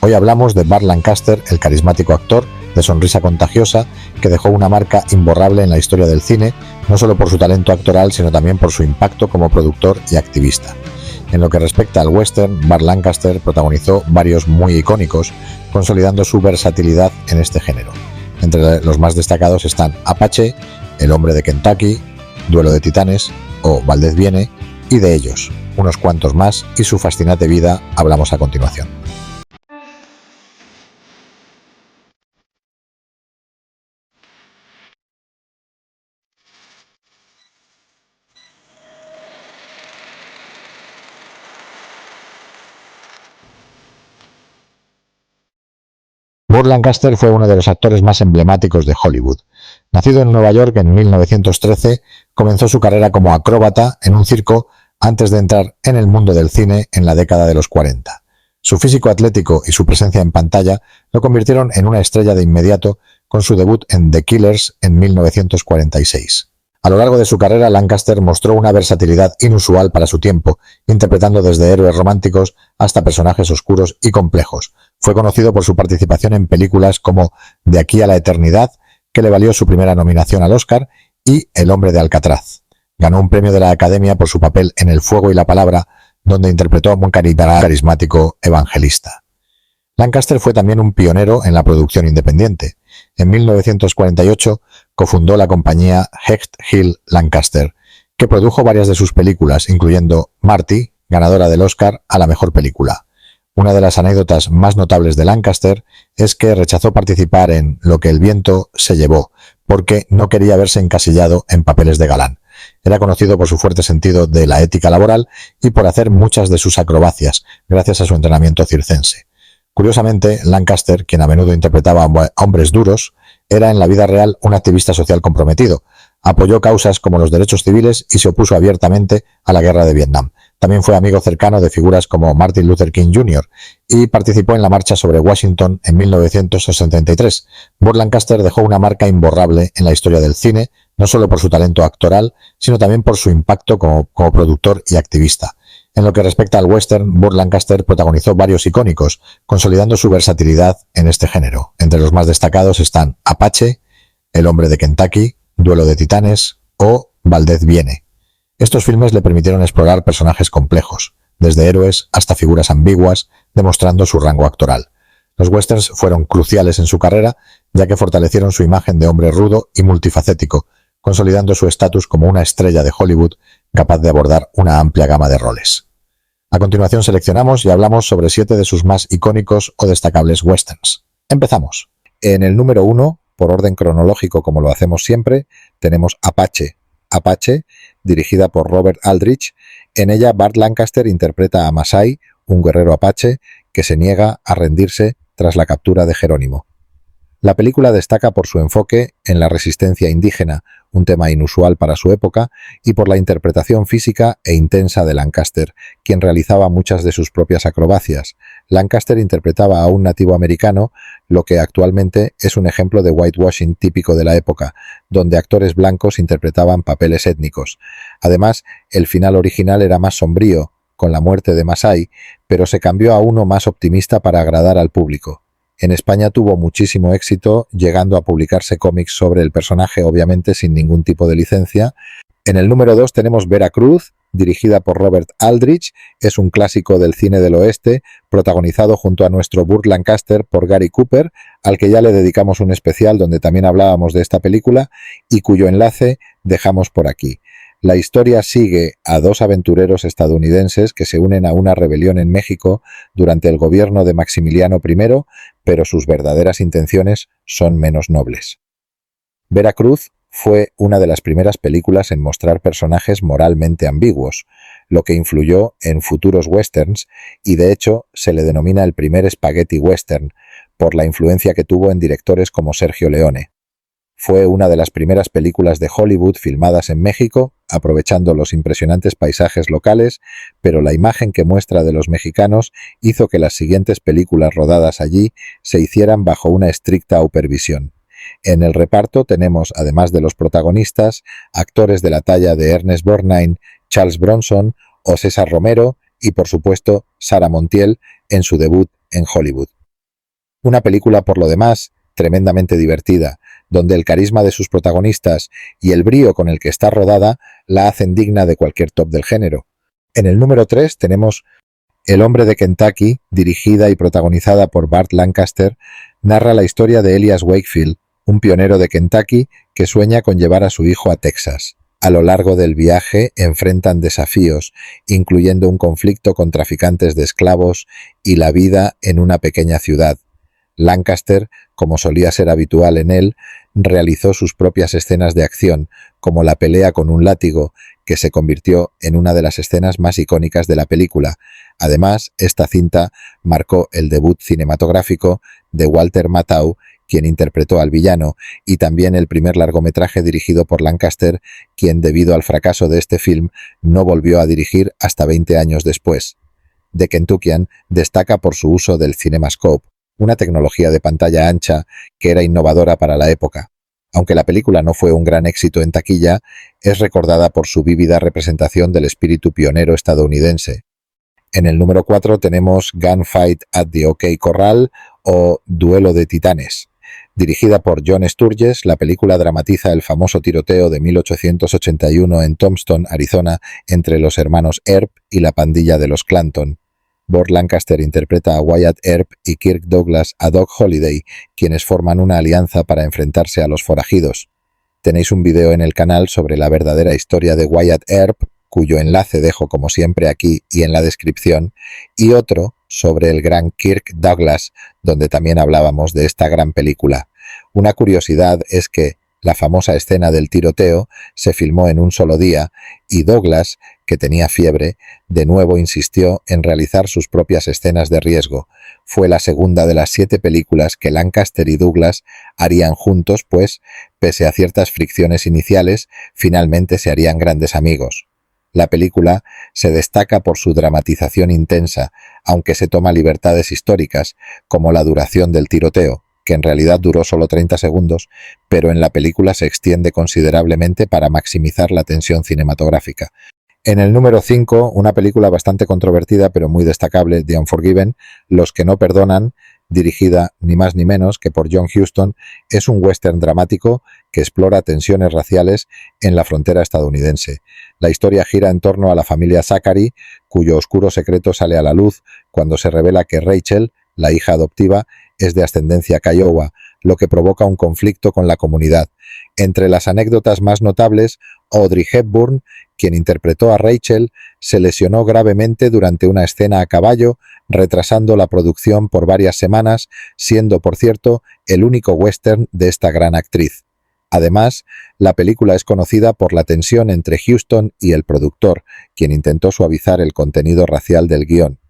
Hoy hablamos de Burt Lancaster, el carismático actor de sonrisa contagiosa que dejó una marca imborrable en la historia del cine, no solo por su talento actoral, sino también por su impacto como productor y activista. En lo que respecta al western, Burt Lancaster protagonizó varios muy icónicos, consolidando su versatilidad en este género. Entre los más destacados están Apache, El hombre de Kentucky, Duelo de titanes o Valdez viene, y de ellos, unos cuantos más y su fascinante vida hablamos a continuación. Burt Lancaster fue uno de los actores más emblemáticos de Hollywood. Nacido en Nueva York en 1913, comenzó su carrera como acróbata en un circo antes de entrar en el mundo del cine en la década de los 40. Su físico atlético y su presencia en pantalla lo convirtieron en una estrella de inmediato con su debut en The Killers en 1946. A lo largo de su carrera, Lancaster mostró una versatilidad inusual para su tiempo, interpretando desde héroes románticos hasta personajes oscuros y complejos. Fue conocido por su participación en películas como De aquí a la eternidad, que le valió su primera nominación al Oscar, y El hombre de Alcatraz. Ganó un premio de la Academia por su papel en El fuego y la palabra, donde interpretó a un carismático evangelista. Lancaster fue también un pionero en la producción independiente. En 1948 cofundó la compañía Hecht Hill Lancaster, que produjo varias de sus películas, incluyendo Marty, ganadora del Oscar a la mejor película. Una de las anécdotas más notables de Lancaster es que rechazó participar en Lo que el viento se llevó, porque no quería verse encasillado en papeles de galán. Era conocido por su fuerte sentido de la ética laboral y por hacer muchas de sus acrobacias, gracias a su entrenamiento circense. Curiosamente, Lancaster, quien a menudo interpretaba a hombres duros, era en la vida real un activista social comprometido. Apoyó causas como los derechos civiles y se opuso abiertamente a la guerra de Vietnam. También fue amigo cercano de figuras como Martin Luther King Jr. y participó en la marcha sobre Washington en 1963. Burt Lancaster dejó una marca imborrable en la historia del cine, no solo por su talento actoral, sino también por su impacto como productor y activista. En lo que respecta al western, Burt Lancaster protagonizó varios icónicos, consolidando su versatilidad en este género. Entre los más destacados están Apache, El hombre de Kentucky, Duelo de titanes o Valdez viene. Estos filmes le permitieron explorar personajes complejos, desde héroes hasta figuras ambiguas, demostrando su rango actoral. Los westerns fueron cruciales en su carrera, ya que fortalecieron su imagen de hombre rudo y multifacético, consolidando su estatus como una estrella de Hollywood capaz de abordar una amplia gama de roles. A continuación seleccionamos y hablamos sobre 7 de sus más icónicos o destacables westerns. ¡Empezamos! En el número 1, por orden cronológico como lo hacemos siempre, tenemos Apache. Apache, dirigida por Robert Aldrich. En ella, Burt Lancaster interpreta a Masai, un guerrero apache que se niega a rendirse tras la captura de Jerónimo. La película destaca por su enfoque en la resistencia indígena, un tema inusual para su época, y por la interpretación física e intensa de Lancaster, quien realizaba muchas de sus propias acrobacias. Lancaster interpretaba a un nativo americano, lo que actualmente es un ejemplo de whitewashing típico de la época, donde actores blancos interpretaban papeles étnicos. Además, el final original era más sombrío, con la muerte de Masai, pero se cambió a uno más optimista para agradar al público. En España tuvo muchísimo éxito, llegando a publicarse cómics sobre el personaje, obviamente sin ningún tipo de licencia. En el número 2 tenemos Veracruz, dirigida por Robert Aldrich. Es un clásico del cine del oeste, protagonizado junto a nuestro Burt Lancaster por Gary Cooper, al que ya le dedicamos un especial donde también hablábamos de esta película y cuyo enlace dejamos por aquí. La historia sigue a 2 aventureros estadounidenses que se unen a una rebelión en México durante el gobierno de Maximiliano I, pero sus verdaderas intenciones son menos nobles. Veracruz fue una de las primeras películas en mostrar personajes moralmente ambiguos, lo que influyó en futuros westerns y de hecho se le denomina el primer spaghetti western, por la influencia que tuvo en directores como Sergio Leone. Fue una de las primeras películas de Hollywood filmadas en México, aprovechando los impresionantes paisajes locales, pero la imagen que muestra de los mexicanos hizo que las siguientes películas rodadas allí se hicieran bajo una estricta supervisión. En el reparto tenemos, además de los protagonistas, actores de la talla de Ernest Borgnine, Charles Bronson o César Romero y, por supuesto, Sara Montiel en su debut en Hollywood. Una película, por lo demás, tremendamente divertida, donde el carisma de sus protagonistas y el brío con el que está rodada la hacen digna de cualquier top del género. En el número 3 tenemos El hombre de Kentucky, dirigida y protagonizada por Burt Lancaster, narra la historia de Elias Wakefield, un pionero de Kentucky que sueña con llevar a su hijo a Texas. A lo largo del viaje enfrentan desafíos, incluyendo un conflicto con traficantes de esclavos y la vida en una pequeña ciudad. Lancaster, como solía ser habitual en él, realizó sus propias escenas de acción, como la pelea con un látigo, que se convirtió en una de las escenas más icónicas de la película. Además, esta cinta marcó el debut cinematográfico de Walter Matthau, quien interpretó al villano, y también el primer largometraje dirigido por Lancaster, quien debido al fracaso de este film no volvió a dirigir hasta 20 años después. The Kentuckian destaca por su uso del CinemaScope, una tecnología de pantalla ancha que era innovadora para la época. Aunque la película no fue un gran éxito en taquilla, es recordada por su vívida representación del espíritu pionero estadounidense. En el número 4 tenemos Gunfight at the OK Corral o Duelo de Titanes. Dirigida por John Sturges, la película dramatiza el famoso tiroteo de 1881 en Tombstone, Arizona, entre los hermanos Earp y la pandilla de los Clanton. Burt Lancaster interpreta a Wyatt Earp y Kirk Douglas a Doc Holliday, quienes forman una alianza para enfrentarse a los forajidos. Tenéis un video en el canal sobre la verdadera historia de Wyatt Earp, cuyo enlace dejo como siempre aquí y en la descripción, y otro sobre el gran Kirk Douglas, donde también hablábamos de esta gran película. Una curiosidad es que la famosa escena del tiroteo se filmó en un solo día y Douglas, que tenía fiebre, de nuevo insistió en realizar sus propias escenas de riesgo. Fue la segunda de las 7 películas que Lancaster y Douglas harían juntos, pues, pese a ciertas fricciones iniciales, finalmente se harían grandes amigos. La película se destaca por su dramatización intensa, aunque se toma libertades históricas, como la duración del tiroteo, que en realidad duró solo 30 segundos, pero en la película se extiende considerablemente para maximizar la tensión cinematográfica. En el número 5, una película bastante controvertida pero muy destacable, The Unforgiven, Los que no perdonan, dirigida ni más ni menos que por John Huston, es un western dramático que explora tensiones raciales en la frontera estadounidense. La historia gira en torno a la familia Zachary, cuyo oscuro secreto sale a la luz cuando se revela que Rachel, la hija adoptiva, es de ascendencia Kiowa, lo que provoca un conflicto con la comunidad. Entre las anécdotas más notables, Audrey Hepburn, quien interpretó a Rachel, se lesionó gravemente durante una escena a caballo, retrasando la producción por varias semanas, siendo, por cierto, el único western de esta gran actriz. Además, la película es conocida por la tensión entre Huston y el productor, quien intentó suavizar el contenido racial del guión,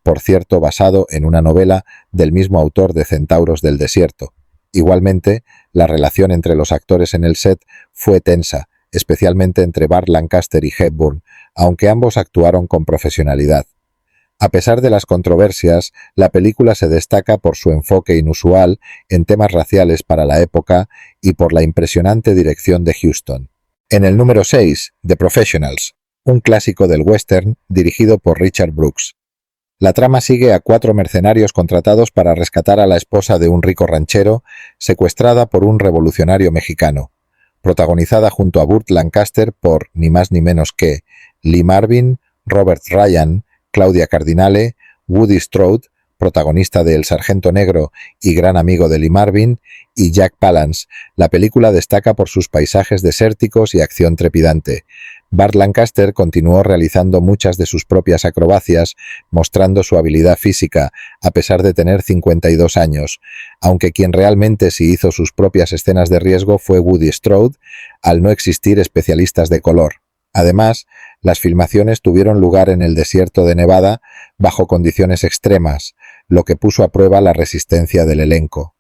por cierto basado en una novela del mismo autor de Centauros del Desierto. Igualmente, la relación entre los actores en el set fue tensa, especialmente entre Burt Lancaster y Hepburn, aunque ambos actuaron con profesionalidad. A pesar de las controversias, la película se destaca por su enfoque inusual en temas raciales para la época y por la impresionante dirección de Huston. En el número 6, The Professionals, un clásico del western dirigido por Richard Brooks. La trama sigue a 4 mercenarios contratados para rescatar a la esposa de un rico ranchero secuestrada por un revolucionario mexicano, protagonizada junto a Burt Lancaster por ni más ni menos que Lee Marvin, Robert Ryan, Claudia Cardinale, Woody Strode, protagonista de El Sargento Negro y gran amigo de Lee Marvin, y Jack Palance. La película destaca por sus paisajes desérticos y acción trepidante. Burt Lancaster continuó realizando muchas de sus propias acrobacias, mostrando su habilidad física, a pesar de tener 52 años, aunque quien realmente sí hizo sus propias escenas de riesgo fue Woody Strode, al no existir especialistas de color. Además, las filmaciones tuvieron lugar en el desierto de Nevada bajo condiciones extremas, lo que puso a prueba la resistencia del elenco.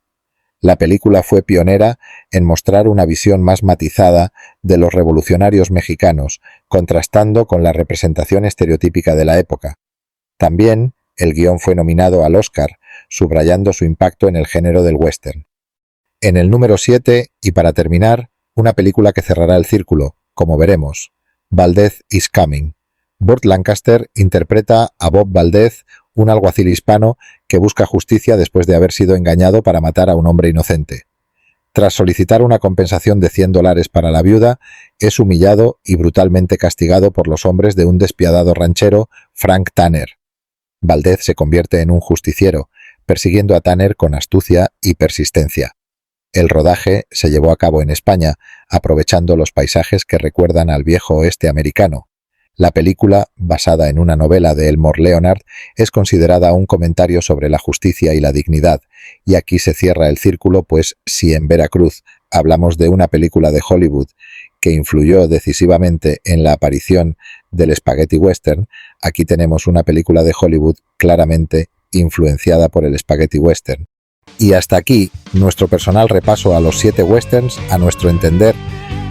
La película fue pionera en mostrar una visión más matizada de los revolucionarios mexicanos, contrastando con la representación estereotípica de la época. También, el guión fue nominado al Oscar, subrayando su impacto en el género del western. En el número 7, y para terminar, una película que cerrará el círculo, como veremos, Valdez is Coming. Burt Lancaster interpreta a Bob Valdez, un alguacil hispano que busca justicia después de haber sido engañado para matar a un hombre inocente. Tras solicitar una compensación de $100 para la viuda, es humillado y brutalmente castigado por los hombres de un despiadado ranchero, Frank Tanner. Valdez se convierte en un justiciero, persiguiendo a Tanner con astucia y persistencia. El rodaje se llevó a cabo en España, aprovechando los paisajes que recuerdan al viejo oeste americano. La película, basada en una novela de Elmore Leonard, es considerada un comentario sobre la justicia y la dignidad, y aquí se cierra el círculo, pues si en Veracruz hablamos de una película de Hollywood que influyó decisivamente en la aparición del spaghetti western, aquí tenemos una película de Hollywood claramente influenciada por el spaghetti western. Y hasta aquí nuestro personal repaso a los 7 westerns, a nuestro entender,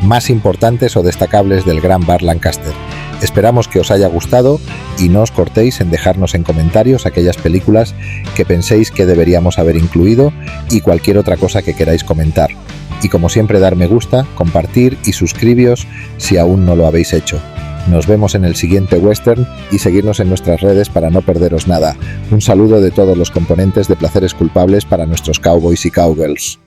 más importantes o destacables del Gran Bar Lancaster. Esperamos que os haya gustado y no os cortéis en dejarnos en comentarios aquellas películas que penséis que deberíamos haber incluido y cualquier otra cosa que queráis comentar. Y como siempre, dar me gusta, compartir y suscribiros si aún no lo habéis hecho. Nos vemos en el siguiente western y seguirnos en nuestras redes para no perderos nada. Un saludo de todos los componentes de Placeres Culpables para nuestros cowboys y cowgirls.